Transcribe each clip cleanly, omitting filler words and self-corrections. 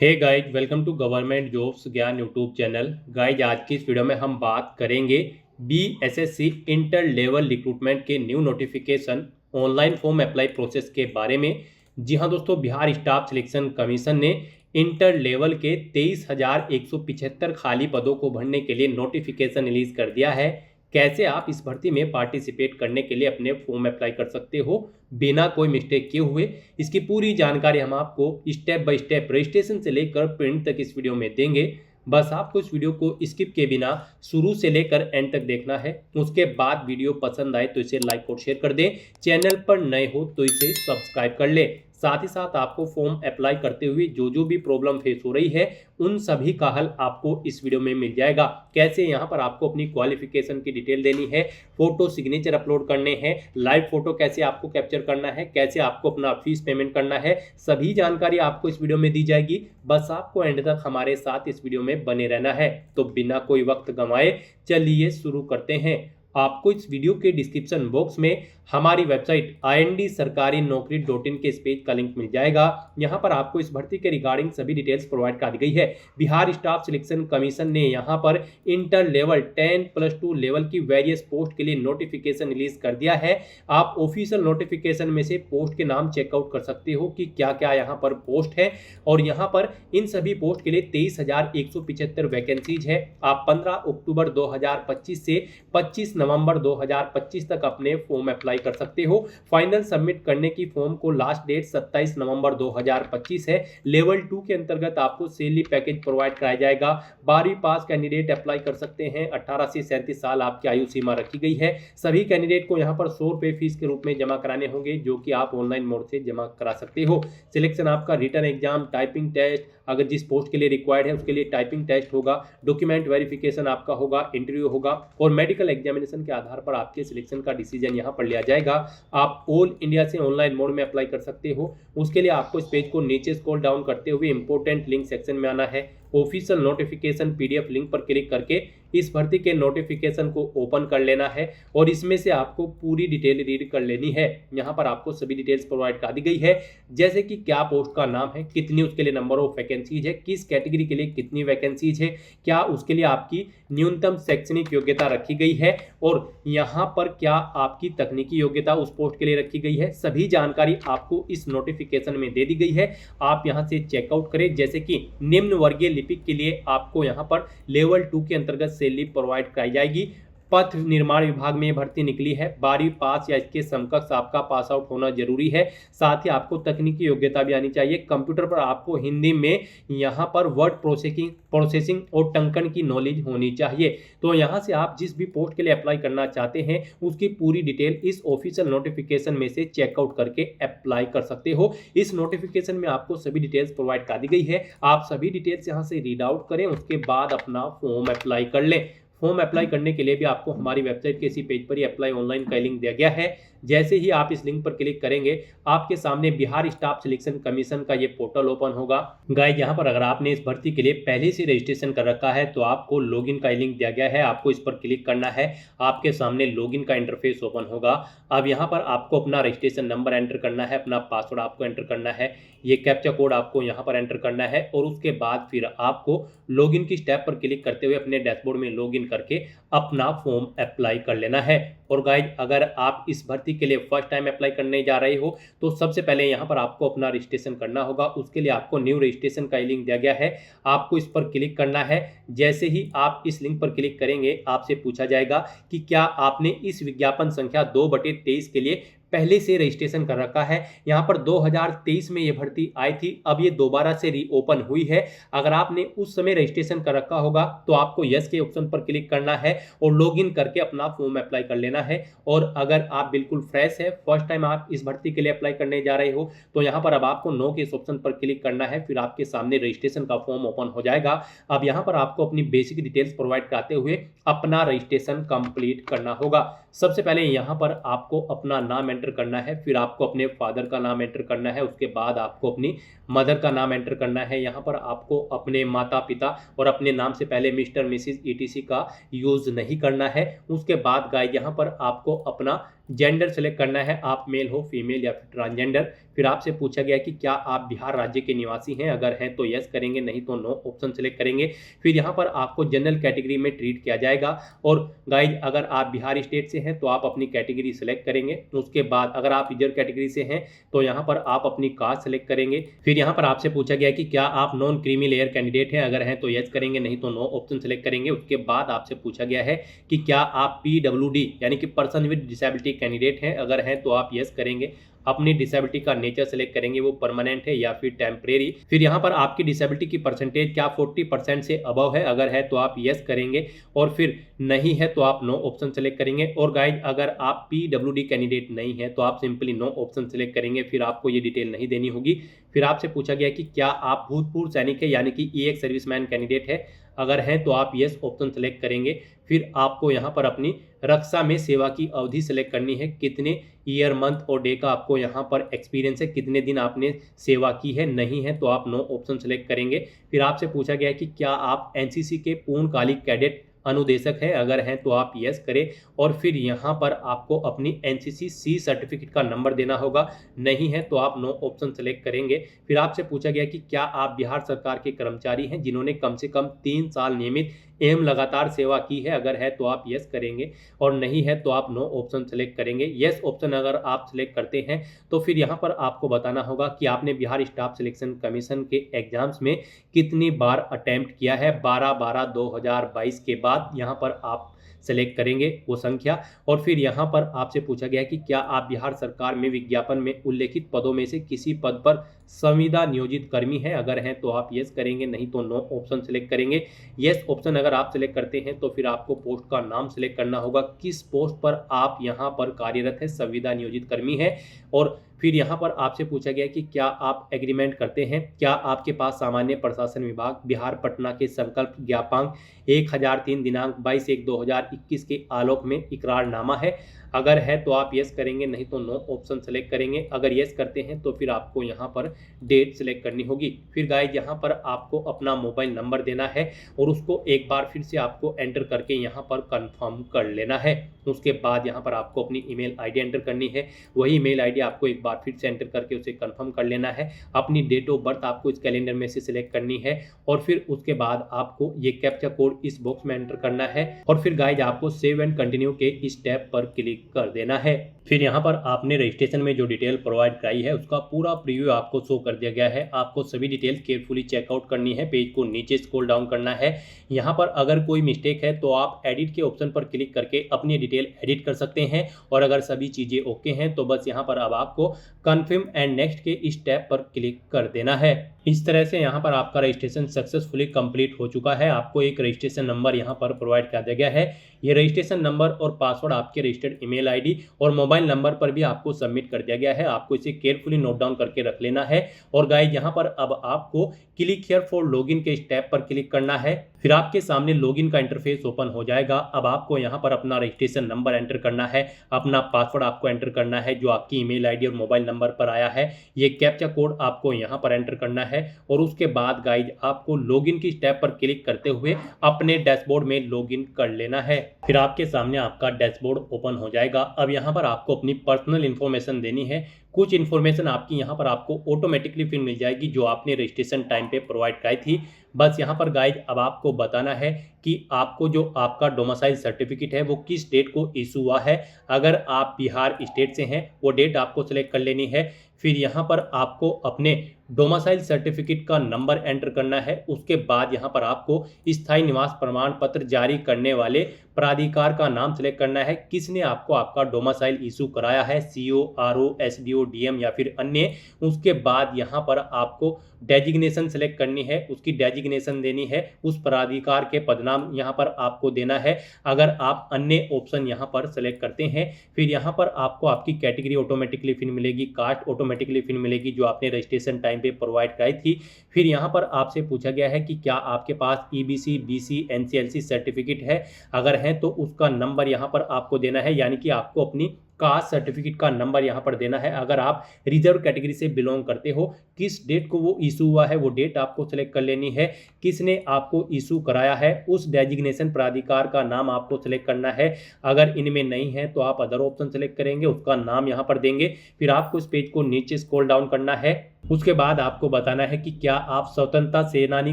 Hey guys, welcome to government jobs Gyan YouTube channel. Guys, आज की इस वीडियो में हम बात करेंगे बीएसएससी इंटर लेवल रिक्रूटमेंट के new notification online form apply process के बारे में। जी हाँ दोस्तों, बिहार स्टाफ सिलेक्शन कमीशन ने इंटर लेवल के 23,175 खाली पदों को भरने के लिए नोटिफिकेशन रिलीज कर दिया है। कैसे आप इस भर्ती में पार्टिसिपेट करने के लिए अपने फॉर्म अप्लाई कर सकते हो बिना कोई मिस्टेक किए हुए, इसकी पूरी जानकारी हम आपको स्टेप बाय स्टेप रजिस्ट्रेशन से लेकर प्रिंट तक इस वीडियो में देंगे। बस आपको इस वीडियो को स्किप के बिना शुरू से लेकर एंड तक देखना है। उसके बाद वीडियो पसंद आए तो इसे लाइक और शेयर कर दें। चैनल पर नए हो तो इसे सब्सक्राइब कर ले। साथ ही साथ आपको फॉर्म अप्लाई करते हुए जो भी प्रॉब्लम फेस हो रही है उन सभी का हल आपको इस वीडियो में मिल जाएगा। कैसे यहाँ पर आपको अपनी क्वालिफिकेशन की डिटेल देनी है, फोटो सिग्नेचर अपलोड करने हैं, लाइव फोटो कैसे आपको कैप्चर करना है, कैसे आपको अपना फीस पेमेंट करना है, सभी जानकारी आपको इस वीडियो में दी जाएगी। बस आपको एंड तक हमारे साथ इस वीडियो में बने रहना है। तो बिना कोई वक्त गंवाए चलिए शुरू करते हैं। आपको इस वीडियो के डिस्क्रिप्शन बॉक्स में हमारी वेबसाइट IND-sarkarinokri.in के इस पेज का लिंक मिल जाएगा। यहाँ पर आपको इस भर्ती के रिगार्डिंग सभी डिटेल्स प्रोवाइड कर दी गई है। बिहार स्टाफ सिलेक्शन कमीशन ने यहाँ पर इंटर लेवल 10+2 लेवल की वेरियस पोस्ट के लिए नोटिफिकेशन रिलीज कर दिया है। आप ऑफिशियल नोटिफिकेशन में से पोस्ट के नाम चेकआउट कर सकते हो कि क्या क्या यहाँ पर पोस्ट है। और यहाँ पर इन सभी पोस्ट के लिए 23,175 वैकेंसीज है। आप 15 अक्टूबर 2025 से 25 नवंबर 2025 तक अपने फॉर्म अप्लाई कर सकते हो। फाइनल सबमिट करने की फॉर्म को लास्ट डेट 27 नवंबर 2025 है। लेवल 2 के अंतर्गत आपको सैलरी पैकेज प्रोवाइड कराया जाएगा। 12वीं पास कैंडिडेट अप्लाई कर सकते हैं। 18 से 37 साल आपकी आयु सीमा रखी गई है। सभी कैंडिडेट को यहाँ पर 100 रुपये फीस के रूप में जमा कराने होंगे, जो कि आप ऑनलाइन मोड से जमा करा सकते हो। सिलेक्शन आपका रिटन एग्जाम, टाइपिंग टेस्ट, अगर जिस पोस्ट के लिए रिक्वायर्ड है उसके लिए टाइपिंग टेस्ट होगा, डॉक्यूमेंट वेरिफिकेशन आपका होगा, इंटरव्यू होगा और मेडिकल एग्जामिनेशन के आधार पर आपके सिलेक्शन का डिसीजन यहाँ पर लिया जाएगा। आप ऑल इंडिया से ऑनलाइन मोड में अप्लाई कर सकते हो। उसके लिए आपको इस पेज को नीचे स्क्रॉल डाउन करते हुए इंपॉर्टेंट लिंक सेक्शन में आना है। ऑफिशियल नोटिफिकेशन PDF लिंक पर क्लिक करके इस भर्ती के नोटिफिकेशन को ओपन कर लेना है और इसमें से आपको पूरी डिटेल रीड कर लेनी है। यहाँ पर आपको सभी डिटेल्स प्रोवाइड कर दी गई है, जैसे कि क्या पोस्ट का नाम है, कितनी उसके लिए नंबर ऑफ वैकेंसीज है, किस कैटेगरी के लिए कितनी वैकेंसीज है, क्या उसके लिए आपकी न्यूनतम शैक्षणिक योग्यता रखी गई है और यहाँ पर क्या आपकी तकनीकी योग्यता उस पोस्ट के लिए रखी गई है। सभी जानकारी आपको इस नोटिफिकेशन में दे दी गई है। आप यहाँ से चेकआउट करें। जैसे कि निम्न वर्गीय लिपिक के लिए आपको यहाँ पर लेवल 2 के अंतर्गत सैलरी प्रोवाइड कराई जाएगी। पथ निर्माण विभाग में भर्ती निकली है। 12वीं पास या इसके समकक्ष आपका पास आउट होना जरूरी है। साथ ही आपको तकनीकी योग्यता भी आनी चाहिए। कंप्यूटर पर आपको हिंदी में यहाँ पर वर्ड प्रोसेसिंग और टंकन की नॉलेज होनी चाहिए। तो यहाँ से आप जिस भी पोस्ट के लिए अप्लाई करना चाहते हैं उसकी पूरी डिटेल इस ऑफिशियल नोटिफिकेशन में से चेकआउट करके अप्लाई कर सकते हो। इस नोटिफिकेशन में आपको सभी डिटेल्स प्रोवाइड कर दी गई है। आप सभी डिटेल्स यहाँ से रीड आउट करें, उसके बाद अपना फॉर्म अप्लाई कर लें। फॉर्म अप्लाई करने के लिए भी आपको हमारी वेबसाइट के इसी पेज पर ही अप्लाई ऑनलाइन का लिंक दिया गया है। जैसे ही आप इस लिंक पर क्लिक करेंगे आपके सामने बिहार स्टाफ सिलेक्शन कमीशन का ये पोर्टल ओपन होगा। गाइस, यहाँ पर अगर आपने इस भर्ती के लिए पहले से रजिस्ट्रेशन कर रखा है तो आपको लॉगिन का लिंक दिया गया है। आपको इस पर क्लिक करना है। आपके सामने लॉगिन का इंटरफेस ओपन होगा। अब यहाँ पर आपको अपना रजिस्ट्रेशन नंबर एंटर करना है, अपना पासवर्ड आपको एंटर करना है, ये कैप्चा कोड आपको यहाँ पर एंटर करना है और उसके बाद फिर आपको लॉगिन की स्टेप पर क्लिक करते हुए अपने डैशबोर्ड में लॉगिन करके अपना फॉर्म अप्लाई कर लेना है। और गाइज, अगर आप इस भर्ती के लिए फर्स्ट टाइम अप्लाई करने जा रहे हो तो सबसे पहले यहाँ पर आपको अपना रजिस्ट्रेशन करना होगा। उसके लिए आपको न्यू रजिस्ट्रेशन का लिंक दिया गया है, आपको इस पर क्लिक करना है। जैसे ही आप इस लिंक पर क्लिक करेंगे आपसे पूछा जाएगा कि क्या आपने इस विज्ञापन संख्या 2/23 के लिए पहले से रजिस्ट्रेशन कर रखा है। यहाँ पर 2023 में ये भर्ती आई थी, अब ये दोबारा से रीओपन हुई है। अगर आपने उस समय रजिस्ट्रेशन कर रखा होगा तो आपको यस के ऑप्शन पर क्लिक करना है और लॉगिन करके अपना फॉर्म अप्लाई कर लेना है। और अगर आप बिल्कुल फ्रेश है, फर्स्ट टाइम आप इस भर्ती के लिए अप्लाई करने जा रहे हो तो यहाँ पर अब आपको नो के इस ऑप्शन पर क्लिक करना है। फिर आपके सामने रजिस्ट्रेशन का फॉर्म ओपन हो जाएगा। अब यहाँ पर आपको अपनी बेसिक डिटेल्स प्रोवाइड कराते हुए अपना रजिस्ट्रेशन कंप्लीट करना होगा। सबसे पहले यहाँ पर आपको अपना नाम एंटर करना है, फिर आपको अपने फादर का नाम एंटर करना है, उसके बाद आपको अपनी मदर का नाम एंटर करना है। यहाँ पर आपको अपने माता पिता और अपने नाम से पहले मिस्टर मिसिज ईटीसी का यूज़ नहीं करना है। उसके बाद गाइस यहाँ पर आपको अपना जेंडर सेलेक्ट करना है, आप मेल हो फीमेल या फिर ट्रांसजेंडर। फिर आपसे पूछा गया कि क्या आप बिहार राज्य के निवासी हैं, अगर हैं तो यस करेंगे, नहीं तो नो ऑप्शन सेलेक्ट करेंगे। फिर यहाँ पर आपको जनरल कैटेगरी में ट्रीट किया जाएगा। और गाइज अगर आप बिहार स्टेट से हैं तो आप अपनी कैटेगरी सेलेक्ट करेंगे। उसके बाद अगर आप रिजर्व कैटेगरी से हैं तो यहाँ पर आप अपनी कास्ट सेलेक्ट करेंगे। फिर यहाँ पर आपसे पूछा गया कि क्या आप नॉन क्रीमी लेयर कैंडिडेट हैं, अगर हैं तो यस करेंगे, नहीं तो नो ऑप्शन सेलेक्ट करेंगे। उसके बाद आपसे पूछा गया है कि क्या आप PWD यानी कि पर्सन विद डिसेबिलिटी कैंडिडेट हैं, अगर हैं तो आप यस करेंगे। अपनी डिसेबिलिटी का नेचर सेलेक्ट करेंगे, वो परमानेंट है या फिर टेम्परेरी। फिर यहाँ पर आपकी डिसेबिलिटी की परसेंटेज क्या 40% से अबव है, अगर है तो आप यस करेंगे, और फिर नहीं है तो आप नो ऑप्शन सेलेक्ट करेंगे। और गाइज अगर आप PWD कैंडिडेट नहीं है तो आप सिंपली नो ऑप्शन सेलेक्ट करेंगे, फिर आपको ये डिटेल नहीं देनी होगी। फिर आपसे पूछा गया कि क्या आप भूतपूर्व सैनिक है यानी कि EX सर्विसमैन कैंडिडेट है, अगर हैं तो आप यस ऑप्शन सेलेक्ट करेंगे। फिर आपको यहाँ पर अपनी रक्षा में सेवा की अवधि सेलेक्ट करनी है, कितने ईयर मंथ और डे का आपको यहाँ पर एक्सपीरियंस है, कितने दिन आपने सेवा की है, नहीं है तो आप नो ऑप्शन सेलेक्ट करेंगे। फिर आपसे पूछा गया है कि क्या आप NCC के पूर्णकालिक कैडेट अनुदेशक हैं, अगर हैं तो आप यस करें। और फिर यहाँ पर आपको अपनी NCC C सर्टिफिकेट का नंबर देना होगा, नहीं है तो आप नो ऑप्शन सेलेक्ट करेंगे। फिर आपसे पूछा गया कि क्या आप बिहार सरकार के कर्मचारी हैं जिन्होंने कम से कम 3 साल नियमित एवं लगातार सेवा की है, अगर है तो आप यस करेंगे, और नहीं है तो आप नो ऑप्शन सेलेक्ट करेंगे। यस ऑप्शन अगर आप सेलेक्ट करते हैं तो फिर यहाँ पर आपको बताना होगा कि आपने बिहार स्टाफ सिलेक्शन कमीशन के एग्जाम्स में कितनी बार अटेम्प्ट किया है। 12/12/2022 के बाद यहाँ पर आप सेलेक्ट करेंगे वो संख्या। और फिर यहाँ पर आपसे पूछा गया है कि क्या आप बिहार सरकार में विज्ञापन में उल्लेखित पदों में से किसी पद पर संविदा नियोजित कर्मी हैं, अगर हैं तो आप यस करेंगे, नहीं तो नो ऑप्शन सेलेक्ट करेंगे। यस ऑप्शन अगर आप सेलेक्ट करते हैं तो फिर आपको पोस्ट का नाम सेलेक्ट करना होगा, किस पोस्ट पर आप यहाँ पर कार्यरत है, संविदा नियोजित कर्मी है। और फिर यहाँ पर आपसे पूछा गया कि क्या आप एग्रीमेंट करते हैं, क्या आपके पास सामान्य प्रशासन विभाग बिहार पटना के संकल्प ज्ञापांक 1003 दिनांक 22/1/2021 के आलोक में इकरारनामा है, अगर है तो आप यस करेंगे, नहीं तो नो ऑप्शन सेलेक्ट करेंगे। अगर यस करते हैं तो फिर आपको यहाँ पर डेट सेलेक्ट करनी होगी। फिर गाइज यहाँ पर आपको अपना मोबाइल नंबर देना है और उसको एक बार फिर से आपको एंटर करके यहाँ पर कंफर्म कर लेना है। उसके बाद यहाँ पर आपको अपनी ईमेल आईडी एंटर करनी है, वही ईमेल आईडी आपको एक बार फिर से एंटर करके उसे कंफर्म कर लेना है। अपनी डेट ऑफ बर्थ आपको इस कैलेंडर में से सिलेक्ट करनी है और फिर उसके बाद आपको ये कैप्चा कोड इस बॉक्स में एंटर करना है और फिर गाइज आपको सेव एंड कंटिन्यू के इस टैब पर क्लिक कर देना है। फिर यहाँ पर आपने रजिस्ट्रेशन में जो डिटेल प्रोवाइड कराई है उसका पूरा प्रीव्यू आपको शो कर दिया गया है। आपको सभी डिटेल केयरफुली चेकआउट करनी है, पेज को नीचे स्क्रॉल डाउन करना है। यहाँ पर अगर कोई मिस्टेक है तो आप एडिट के ऑप्शन पर क्लिक करके अपनी डिटेल एडिट कर सकते हैं और अगर सभी चीज़ें ओके हैं तो बस यहाँ पर अब आपको कन्फर्म एंड नेक्स्ट के इस टैब पर क्लिक कर देना है। इस तरह से यहाँ पर आपका रजिस्ट्रेशन सक्सेसफुली कंप्लीट हो चुका है। आपको एक रजिस्ट्रेशन नंबर यहाँ पर प्रोवाइड कर दिया गया है। ये रजिस्ट्रेशन नंबर और पासवर्ड आपके रजिस्टर्ड ईमेल आईडी और मोबाइल नंबर पर भी आपको सबमिट कर दिया गया है। आपको इसे केयरफुली नोट डाउन करके रख लेना है। और गाइस यहाँ पर अब आपको क्लिक हियर फॉर लॉगिन के स्टेप पर क्लिक करना है। फिर आपके सामने लॉगिन का इंटरफेस ओपन हो जाएगा। अब आपको यहाँ पर अपना रजिस्ट्रेशन नंबर एंटर करना है, अपना पासवर्ड आपको एंटर करना है जो आपकी ईमेल आईडी और मोबाइल नंबर पर आया है। ये कैप्चा कोड आपको यहाँ पर एंटर करना है और उसके बाद गाइज आपको लॉगिन की स्टेप पर क्लिक करते हुए अपने डैशबोर्ड में लॉगिन कर लेना है। फिर आपके सामने आपका डैशबोर्ड ओपन हो जाएगा। अब यहाँ पर आपको अपनी पर्सनल इन्फॉर्मेशन देनी है। कुछ इन्फॉर्मेशन आपकी यहाँ पर आपको ऑटोमेटिकली फिर मिल जाएगी जो आपने रजिस्ट्रेशन टाइम पे प्रोवाइड कराई थी। बस यहाँ पर गाइज अब आपको बताना है कि आपको जो आपका डोमिसाइल सर्टिफिकेट है वो किस डेट को इशू हुआ है। अगर आप बिहार स्टेट से हैं वो डेट आपको सेलेक्ट कर लेनी है। फिर यहाँ पर आपको अपने डोमिसाइल सर्टिफिकेट का नंबर एंटर करना है। उसके बाद यहाँ पर आपको स्थायी निवास प्रमाण पत्र जारी करने वाले प्राधिकार का नाम सेलेक्ट करना है, किसने आपको आपका डोमिसाइल इशू कराया है, CO, RO, SDO, DM या फिर अन्य। उसके बाद यहाँ पर आपको डेजिग्नेशन सेलेक्ट करनी है, उसकी डेजिग्नेशन डेजिग्नेशन देनी है, उस प्राधिकार के पदनाम यहाँ पर आपको देना है। अगर आप अन्य ऑप्शन यहाँ पर सेलेक्ट करते हैं, फिर यहाँ पर आपको आपकी कैटेगरी ऑटोमेटिकली फिर मिलेगी, कास्ट ऑटोमेटिकली फिर मिलेगी जो आपने रजिस्ट्रेशन टाइम पे प्रोवाइड कराई थी। फिर यहाँ पर आपसे पूछा गया है कि क्या आपके पास ईबीसी, बीसी, एनसीएलसी सर्टिफिकेट है। अगर है तो उसका नंबर यहाँ पर आपको देना है, यानी कि आपको अपनी कास्ट सर्टिफिकेट का नंबर यहाँ पर देना है। अगर आप रिजर्व कैटेगरी से बिलोंग करते हो, किस डेट को वो इशू हुआ है वो डेट आपको सेलेक्ट कर लेनी है। किसने आपको इशू कराया है उस डेजिग्नेशन प्राधिकार का नाम आपको सेलेक्ट करना है। अगर इनमें नहीं है तो आप अदर ऑप्शन सेलेक्ट करेंगे, उसका नाम यहाँ पर देंगे। फिर आपको इस पेज को नीचे स्क्रॉल डाउन करना है। उसके बाद आपको बताना है कि क्या आप स्वतंत्रता सेनानी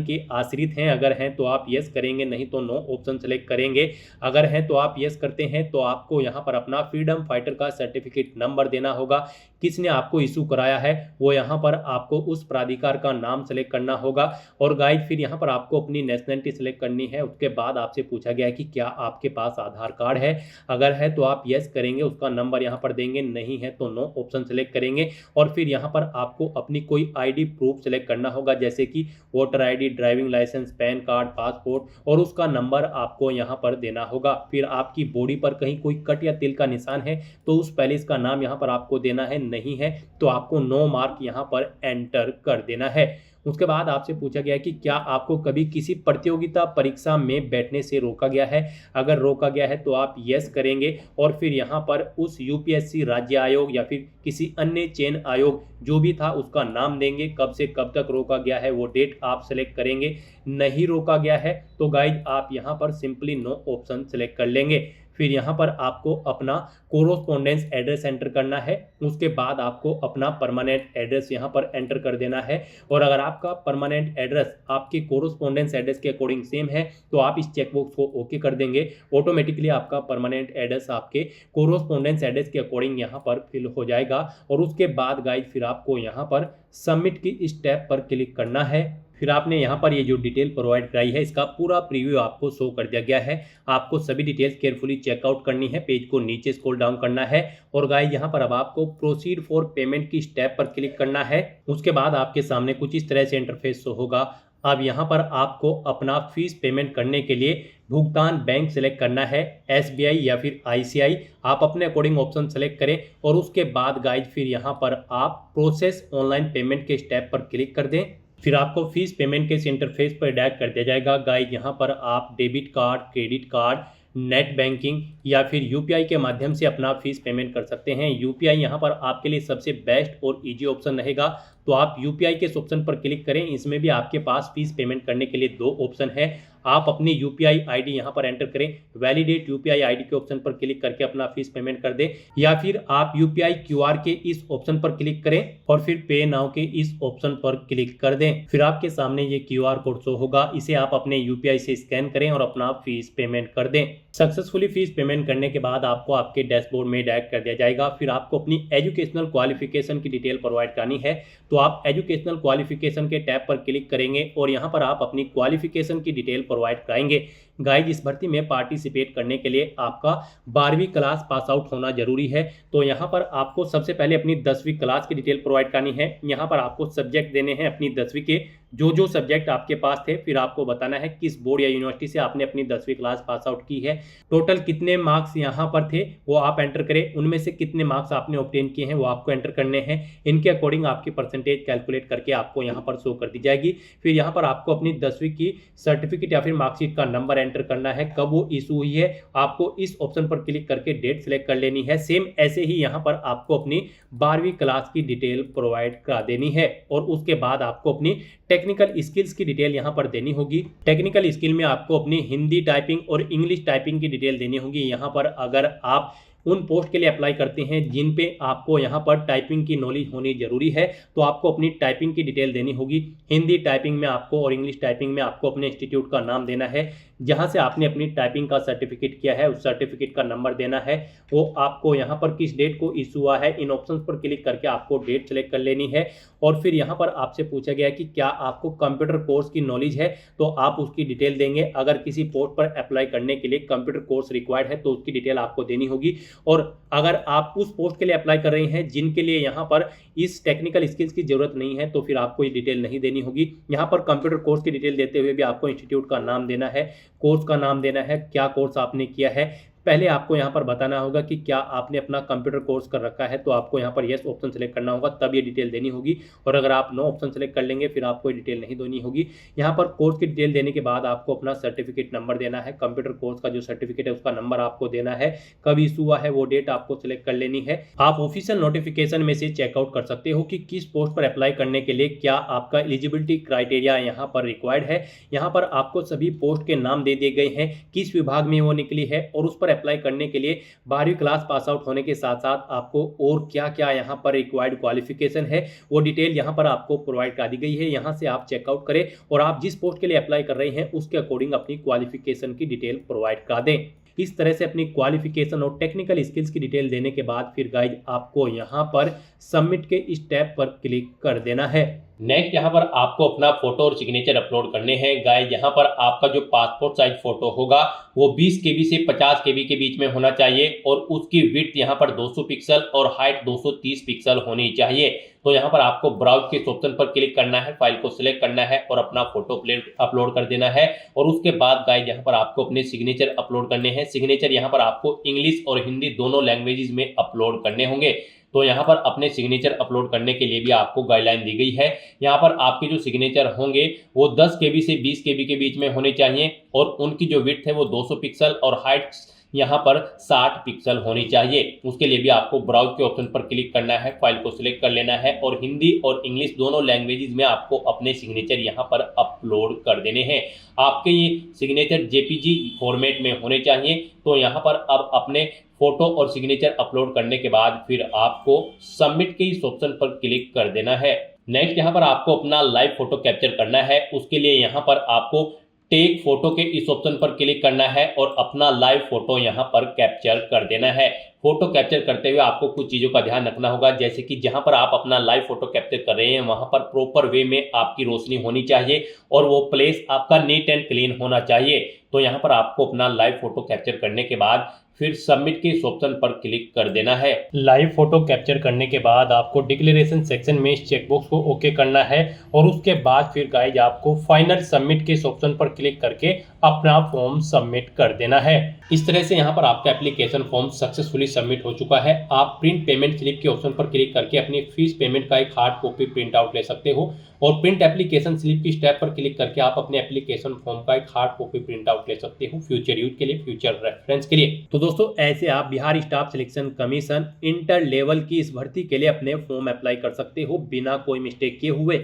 के आश्रित हैं। अगर हैं तो आप यस करेंगे, नहीं तो नो ऑप्शन सेलेक्ट करेंगे। अगर हैं तो आप यस करते हैं तो आपको यहाँ पर अपना फ्रीडम फाइटर का सर्टिफिकेट नंबर देना होगा। किसने आपको इशू कराया है वो यहाँ पर आपको उस प्राधिकार का नाम सेलेक्ट करना होगा। और गाइड फिर यहाँ पर आपको अपनी नेशनलिटी सेलेक्ट करनी है। उसके बाद आपसे पूछा गया है कि क्या आपके पास आधार कार्ड है। अगर है तो आप यस करेंगे, उसका नंबर यहाँ पर देंगे, नहीं है तो नो ऑप्शन सेलेक्ट करेंगे। और फिर यहाँ पर आपको अपनी कोई आईडी प्रूफ सेलेक्ट करना होगा, जैसे कि voter ID, driving licence, PAN card, passport, और उसका नंबर आपको यहाँ पर देना होगा। फिर आपकी बॉडी पर कहीं कोई कट या तिल का निशान है तो उस पैलेस का नाम यहाँ पर आपको देना है, नहीं है तो आपको नो मार्क यहाँ पर एंटर कर देना है। उसके बाद आपसे पूछा गया है कि क्या आपको कभी किसी प्रतियोगिता परीक्षा में बैठने से रोका गया है। अगर रोका गया है तो आप यस करेंगे और फिर यहाँ पर उस यूपीएससी राज्य आयोग या फिर किसी अन्य चयन आयोग जो भी था उसका नाम देंगे, कब से कब तक रोका गया है वो डेट आप सेलेक्ट करेंगे। नहीं रोका गया है तो गाइज आप यहाँ पर सिंपली नो ऑप्शन सेलेक्ट कर लेंगे। फिर यहाँ पर आपको अपना कोरोस्पोंडेंस एड्रेस एंटर करना है। उसके बाद आपको अपना परमानेंट एड्रेस यहाँ पर एंटर कर देना है। और अगर आपका परमानेंट एड्रेस आपके कोरोस्पोंडेंस एड्रेस के अकॉर्डिंग सेम है तो आप इस चेकबॉक्स को ओके कर देंगे। ऑटोमेटिकली आपका परमानेंट एड्रेस आपके कोरोस्पोंडेंस एड्रेस के अकॉर्डिंग यहाँ पर फिल हो जाएगा। और उसके बाद गाइज फिर आपको यहाँ पर सबमिट की स्टेप पर क्लिक करना है। फिर आपने यहाँ पर ये जो डिटेल प्रोवाइड कराई है इसका पूरा प्रीव्यू आपको शो कर दिया गया है। आपको सभी डिटेल्स केयरफुली चेकआउट करनी है, पेज को नीचे स्क्रॉल डाउन करना है और गाइस यहाँ पर अब आपको प्रोसीड फॉर पेमेंट की स्टेप पर क्लिक करना है। उसके बाद आपके सामने कुछ इस तरह से इंटरफेस शो होगा। अब यहाँ पर आपको अपना फीस पेमेंट करने के लिए भुगतान बैंक सेलेक्ट करना है, एसबीआई या फिर आईसीआई, आप अपने अकॉर्डिंग ऑप्शन सेलेक्ट करें। और उसके बाद गाइस फिर यहाँ पर आप प्रोसेस ऑनलाइन पेमेंट के स्टेप पर क्लिक कर दें। फिर आपको फीस पेमेंट के इस इंटरफेस पर डायरेक्ट कर दिया जाएगा। गाइस यहाँ पर आप debit card, credit card, net banking या फिर यूपीआई के माध्यम से अपना फीस पेमेंट कर सकते हैं। यूपीआई यहाँ पर आपके लिए सबसे बेस्ट और इजी ऑप्शन रहेगा, तो आप यूपीआई के इस ऑप्शन पर क्लिक करें। इसमें भी आपके पास फीस पेमेंट करने के लिए दो ऑप्शन है। आप अपनी यूपीआई आईडी यहाँ पर एंटर करें, वैलिडेट यूपीआई आईडी के ऑप्शन पर क्लिक करके अपना फीस पेमेंट कर दें, या फिर आप यूपीआई क्यूआर के इस ऑप्शन पर क्लिक करें और फिर पे नाउ के इस ऑप्शन पर क्लिक कर दें। फिर आपके सामने ये क्यूआर कोड शो होगा, इसे आप अपने यूपीआई से स्कैन करें और अपना फीस पेमेंट कर दें। सक्सेसफुली फीस पेमेंट करने के बाद आपको आपके डैशबोर्ड में डायरेक्ट कर दिया जाएगा। फिर आपको अपनी एजुकेशनल क्वालिफिकेशन की डिटेल प्रोवाइड करनी है, तो आप एजुकेशनल क्वालिफिकेशन के टैब पर क्लिक करेंगे और यहाँ पर आप अपनी क्वालिफिकेशन की डिटेल प्रोवाइड कराएंगे। गाइज इस भर्ती में पार्टिसिपेट करने के लिए आपका 12वीं क्लास पास आउट होना जरूरी है। तो यहाँ पर आपको सबसे पहले अपनी 10वीं क्लास की डिटेल प्रोवाइड करनी है। यहाँ पर आपको सब्जेक्ट देने हैं अपनी 10वीं के, जो सब्जेक्ट आपके पास थे। फिर आपको बताना है किस बोर्ड या यूनिवर्सिटी से आपने अपनी 10वीं क्लास पास आउट की है। टोटल कितने मार्क्स यहाँ पर थे वो आप एंटर करें, उनमें से कितने मार्क्स आपने ऑब्टेन किए हैं वो आपको एंटर करने हैं। इनके अकॉर्डिंग आपकी परसेंटेज कैलकुलेट करके आपको यहाँ पर शो कर दी जाएगी। फिर यहाँ पर आपको अपनी 10वीं की सर्टिफिकेट या फिर मार्कशीट का नंबर एंटर करना है, कब वो इशू हुई है आपको इस ऑप्शन पर क्लिक करके डेट सेलेक्ट कर लेनी है। सेम ऐसे ही यहाँ पर आपको अपनी 12वीं क्लास की डिटेल प्रोवाइड करा देनी है और उसके बाद आपको अपनी टेक्निकल स्किल्स की डिटेल यहाँ पर देनी होगी। टेक्निकल स्किल में आपको अपनी हिंदी टाइपिंग और इंग्लिश टाइपिंग की डिटेल देनी होगी। यहाँ पर अगर आप उन पोस्ट के लिए अप्लाई करते हैं जिन पे आपको यहाँ पर टाइपिंग की नॉलेज होनी जरूरी है, तो आपको अपनी टाइपिंग की डिटेल देनी होगी। हिंदी टाइपिंग में आपको और इंग्लिश टाइपिंग में आपको अपने इंस्टीट्यूट का नाम देना है, जहाँ से आपने अपनी टाइपिंग का सर्टिफिकेट किया है उस सर्टिफिकेट का नंबर देना है। वो आपको यहाँ पर किस डेट को इशू हुआ है, इन ऑप्शंस पर क्लिक करके आपको डेट सेलेक्ट कर लेनी है। और फिर यहाँ पर आपसे पूछा गया कि क्या आपको कंप्यूटर कोर्स की नॉलेज है, तो आप उसकी डिटेल देंगे। अगर किसी पोस्ट पर अप्लाई करने के लिए कंप्यूटर कोर्स रिक्वायर्ड है तो उसकी डिटेल आपको देनी होगी। और अगर आप उस पोस्ट के लिए अप्लाई कर रहे हैं जिनके लिए यहाँ पर इस टेक्निकल स्किल्स की जरूरत नहीं है तो फिर आपको ये डिटेल नहीं देनी होगी। यहाँ पर कंप्यूटर कोर्स की डिटेल देते हुए भी आपको इंस्टीट्यूट का नाम देना है, कोर्स का नाम देना है, क्या कोर्स आपने किया है। पहले आपको यहाँ पर बताना होगा कि क्या आपने अपना कंप्यूटर कोर्स कर रखा है, तो आपको यहाँ पर यस ऑप्शन सेलेक्ट करना होगा, तब ये डिटेल देनी होगी। और अगर आप नो ऑप्शन सेलेक्ट कर लेंगे फिर आपको ये डिटेल नहीं देनी होगी। यहाँ पर कोर्स की डिटेल देने के बाद आपको अपना सर्टिफिकेट नंबर देना है, कंप्यूटर कोर्स का जो सर्टिफिकेट है उसका नंबर आपको देना है, कब इशू हुआ है वो डेट आपको सिलेक्ट कर लेनी है। आप ऑफिशियल नोटिफिकेशन में से चेकआउट कर सकते हो कि किस पोस्ट पर अप्लाई करने के लिए क्या आपका एलिजिबिलिटी क्राइटेरिया यहाँ पर रिक्वायर्ड है। यहाँ पर आपको सभी पोस्ट के नाम दे दिए गए हैं, किस विभाग में वो निकली है, और उस पर अप्लाई करने के लिए 12वीं क्लास पास आउट होने के साथ साथ आपको और क्या क्या यहाँ पर रिक्वायर्ड क्वालिफिकेशन है वो डिटेल यहाँ पर आपको प्रोवाइड कर दी गई है। यहाँ से आप चेकआउट करें और आप जिस पोस्ट के लिए अप्लाई कर रहे हैं उसके अकॉर्डिंग अपनी क्वालिफिकेशन की डिटेल प्रोवाइड कर दें। इस तरह से अपनी क्वालिफिकेशन और टेक्निकल स्किल्स की डिटेल देने के बाद फिर गाइज आपको यहाँ पर सबमिट के स्टेप पर क्लिक कर देना है। नेक्स्ट यहाँ पर आपको अपना फोटो और सिग्नेचर अपलोड करने हैं। गाइज यहाँ पर आपका जो पासपोर्ट साइज फोटो होगा वो 20 KB से 50 KB के बीच में होना चाहिए और उसकी विड्थ यहाँ पर 200 पिक्सल और हाइट 230 पिक्सल होनी चाहिए। तो यहाँ पर आपको ब्राउज के ऑप्शन पर क्लिक करना है, फाइल को सिलेक्ट करना है और अपना फोटो अपलोड कर देना है। और उसके बाद गाइज यहाँ पर आपको अपने सिग्नेचर अपलोड करने हैं। सिग्नेचर यहाँ पर आपको इंग्लिश और हिंदी दोनों लैंग्वेजेस में अपलोड करने होंगे। तो यहाँ पर अपने सिग्नेचर अपलोड करने के लिए भी आपको गाइडलाइन दी गई है। यहाँ पर आपके जो सिग्नेचर होंगे वो 10 KB से 20 KB के बीच में होने चाहिए और उनकी जो विड्थ है वो 200 पिक्सल और हाइट यहाँ पर 60 पिक्सल होनी चाहिए। उसके लिए भी आपको ब्राउज के ऑप्शन पर क्लिक करना है, फाइल को सिलेक्ट कर लेना है और हिंदी और इंग्लिश दोनों लैंग्वेजेस में आपको अपने सिग्नेचर यहाँ पर अपलोड कर देने हैं। आपके ये सिग्नेचर JPG फॉर्मेट में होने चाहिए। तो यहाँ पर अब अपने फोटो और सिग्नेचर अपलोड करने के बाद फिर आपको सबमिट के इस ऑप्शन पर क्लिक कर देना है। नेक्स्ट यहाँ पर आपको अपना लाइव फोटो कैप्चर करना है। उसके लिए यहाँ पर आपको टेक फोटो के इस ऑप्शन पर क्लिक करना है और अपना लाइव फोटो यहाँ पर कैप्चर कर देना है। फोटो कैप्चर करते हुए आपको कुछ चीज़ों का ध्यान रखना होगा, जैसे कि जहां पर आप अपना लाइव फोटो कैप्चर कर रहे हैं वहां पर प्रॉपर वे में आपकी रोशनी होनी चाहिए और वो प्लेस आपका नीट एंड क्लीन होना चाहिए। तो यहाँ पर आपको अपना लाइव फोटो कैप्चर करने के बाद फिर सबमिट के इस ऑप्शन पर क्लिक कर देना है। लाइव फोटो कैप्चर करने के बाद आपको डिक्लेरेशन सेक्शन में इस चेकबॉक्स को ओके करना है और उसके बाद फिर गाइज आपको फाइनल सबमिट के इस ऑप्शन पर क्लिक करके अपना फॉर्म सबमिट कर देना है। इस तरह से यहाँ पर आपका एप्लीकेशन फॉर्म सक्सेसफुली सबमिट हो चुका है। आप प्रिंट पेमेंट स्लिप के ऑप्शन पर क्लिक करके अपनी फीस पेमेंट का एक हार्ड कॉपी प्रिंट आउट ले सकते हो और प्रिंट एप्लीकेशन स्लिप की स्टेप पर क्लिक करके आप अपने एप्लीकेशन फॉर्म का एक हार्ड कॉपी प्रिंट आउट ले सकते हो फ्यूचर यूज के लिए, फ्यूचर रेफरेंस के लिए। तो दोस्तों ऐसे आप Bihar staff selection commission inter level की इस भर्ती के लिए अपने फॉर्म अप्लाई कर सकते हो बिना कोई मिस्टेक किए हुए।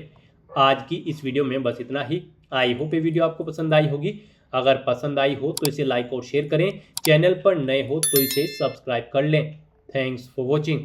आज की इस वीडियो में बस इतना ही। आई होप ये वीडियो आपको पसंद आई होगी। अगर पसंद आई हो तो इसे लाइक और शेयर करें, चैनल पर नए हो तो इसे सब्सक्राइब कर लें। Thanks for watching.